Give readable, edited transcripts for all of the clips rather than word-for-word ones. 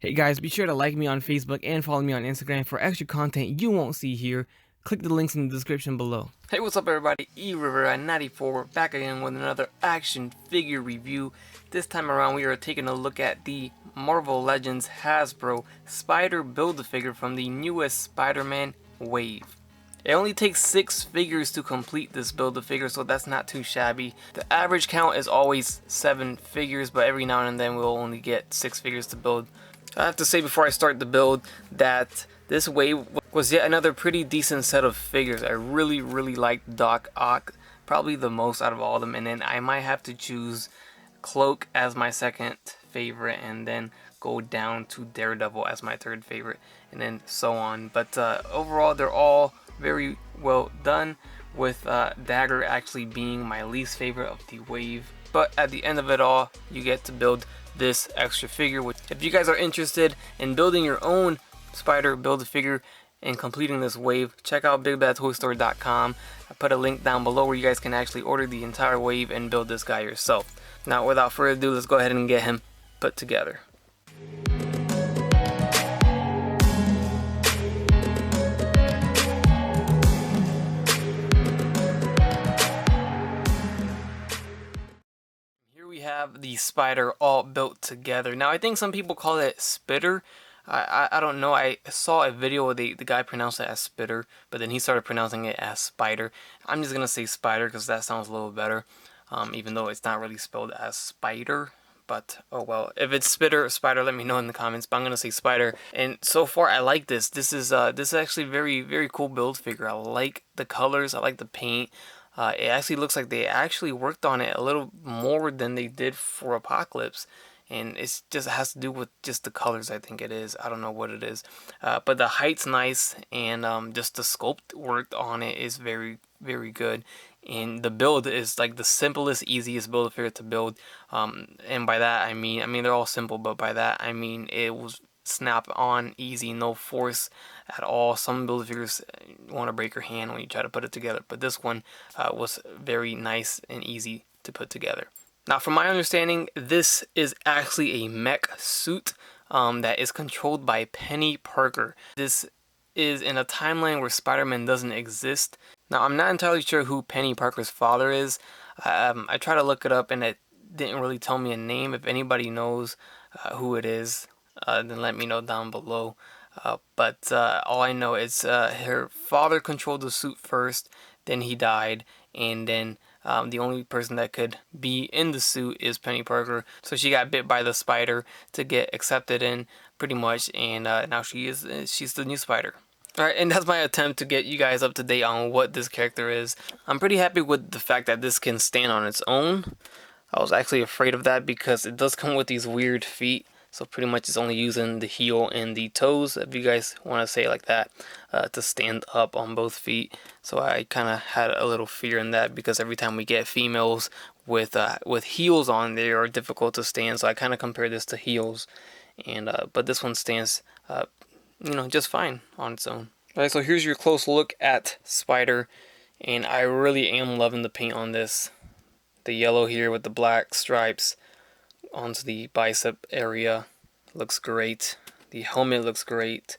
Hey guys, be sure to like me on Facebook and follow me on Instagram for extra content you won't see here. Click the links in the description below. Hey, what's up everybody? E-River at 94 back again with another action figure review. This time around we are taking a look at the Marvel Legends Hasbro Spider Build-A-Figure from the newest Spider-Man wave. It only takes 6 figures to complete this Build-A-Figure, so that's not too shabby. The average count is always 7 figures, but every now and then we'll only get 6 figures to build. I have to say before I start the build that this wave was yet another pretty decent set of figures. I really liked Doc Ock, probably the most out of all of them, and then I might have to choose Cloak as my second favorite, and then go down to Daredevil as my third favorite, and then so on. But overall, they're all very well done, with Dagger actually being my least favorite of the wave. But at the end of it all, you get to build this extra figure. Which, if you guys are interested in building your own Spider Build-A-Figure and completing this wave, check out BigBadToyStore.com. I put a link down below where you guys can actually order the entire wave and build this guy yourself. Now, without further ado, let's go ahead and get him put together. We have the spider all built together. Now, I think some people call it spitter. I don't know. I saw a video where the guy pronounced it as spitter, but then he started pronouncing it as spider. I'm just gonna say spider because that sounds a little better, even though it's not really spelled as spider. But oh well, if it's spitter or spider, let me know in the comments. But I'm gonna say spider. And so far, I like this. This is actually very cool build figure. I like the colors. I like the paint. It actually looks like they actually worked on it a little more than they did for Apocalypse, and it just has to do with just the colors. I think it is. I don't know what it is, but the height's nice, and just the sculpt worked on it is very good. And the build is like the simplest, easiest Build-A-Figure to build, and by that I mean they're all simple, but by that I mean it was snap on, easy, no force at all. Some Build-A-Figures want to break your hand when you try to put it together, but this one was very nice and easy to put together. Now, from my understanding, this is actually a mech suit that is controlled by Penny Parker. This is in a timeline where Spider-Man doesn't exist. Now, I'm not entirely sure who Penny Parker's father is. I tried to look it up and it didn't really tell me a name. If anybody knows who it is, then let me know down below. But all I know is her father controlled the suit first, then he died, and then the only person that could be in the suit is Penny Parker. So she got bit by the spider to get accepted in, pretty much, and now she's the new spider. Alright, and that's my attempt to get you guys up to date on what this character is. I'm pretty happy with the fact that this can stand on its own. I was actually afraid of that because it does come with these weird feet. So pretty much it's only using the heel and the toes, if you guys want to say it like that, to stand up on both feet. So I kind of had a little fear in that because every time we get females with heels on, they are difficult to stand. So I kind of compare this to heels, and but this one stands, just fine on its own. Alright, so here's your close look at Spider, and I really am loving the paint on this. The yellow here with the black stripes onto the bicep area looks great. The helmet looks great.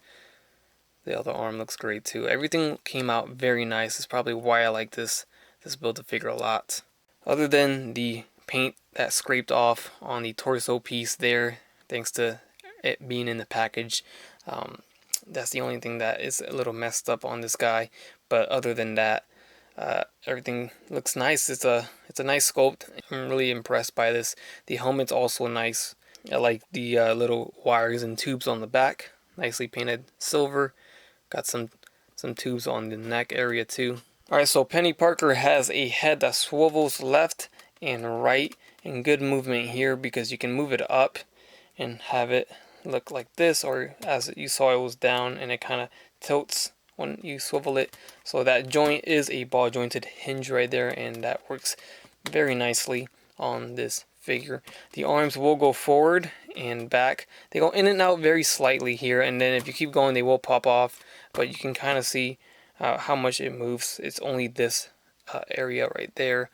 The other arm looks great too. Everything came out very nice. It's probably why I like this Build-A-Figure a lot. Other than the paint that scraped off on the torso piece there, thanks to it being in the package, that's the only thing that is a little messed up on this guy. But other than that, everything looks nice. It's a nice sculpt. I'm really impressed by this. The helmet's also nice. I like the little wires and tubes on the back. Nicely painted silver. Got some tubes on the neck area too. Alright, so Penny Parker has a head that swivels left and right, and good movement here because you can move it up and have it look like this, or as you saw it was down and it kind of tilts when you swivel it. So that joint is a ball jointed hinge right there, and that works very nicely on this figure. The arms will go forward and back. They go in and out very slightly here, and then if you keep going they will pop off, but you can kind of see how much it moves. It's only this area right there,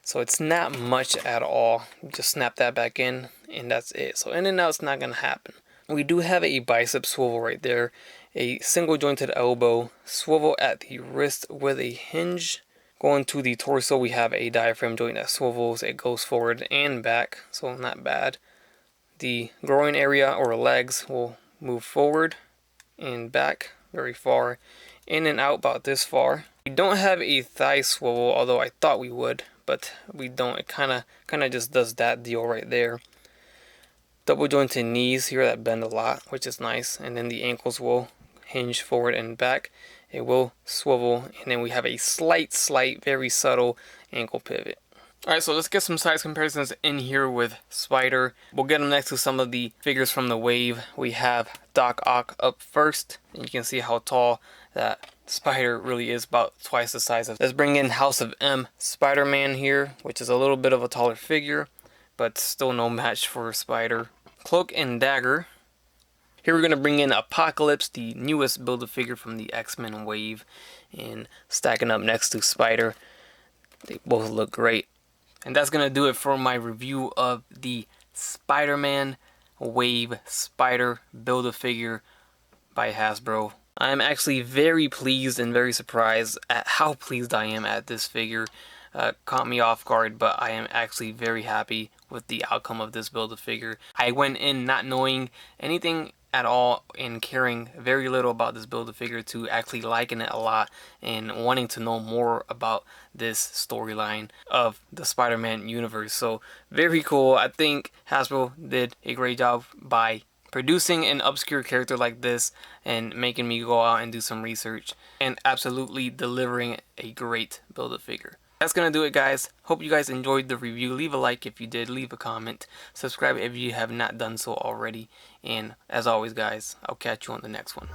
so it's not much at all. Just snap that back in and that's it. So in and out's not gonna happen. We do have a bicep swivel right there, a single jointed elbow, swivel at the wrist with a hinge. Going to the torso, we have a diaphragm joint that swivels, it goes forward and back, so not bad. The groin area or legs will move forward and back very far, in and out about this far. We don't have a thigh swivel, although I thought we would, but we don't. It kind of just does that deal right there. Double jointed knees here that bend a lot, which is nice, and then the ankles will hinge forward and back. It will swivel, and then we have a slight, very subtle ankle pivot. Alright, so let's get some size comparisons in here with Spider. We'll get them next to some of the figures from the wave. We have Doc Ock up first, and you can see how tall that Spider really is, about twice the size of. Let's bring in House of M Spider-Man here, which is a little bit of a taller figure, but still no match for Spider. Cloak and Dagger. Here we're going to bring in Apocalypse, the newest Build-A-Figure from the X-Men wave, and stacking up next to Spider. They both look great. And that's going to do it for my review of the Spider-Man Wave Spider Build-A-Figure by Hasbro. I am actually very pleased and very surprised at how pleased I am at this figure. Caught me off guard, but I am actually very happy with the outcome of this Build-A-Figure. I went in not knowing anything at all and caring very little about this Build-A-Figure to actually liking it a lot and wanting to know more about this storyline of the Spider-Man universe. So very cool. I think Hasbro did a great job by producing an obscure character like this and making me go out and do some research and absolutely delivering a great Build-A-Figure. That's gonna do it, guys. Hope you guys enjoyed the review. Leave a like if you did, leave a comment, subscribe if you have not done so already, and as always, guys, I'll catch you on the next one.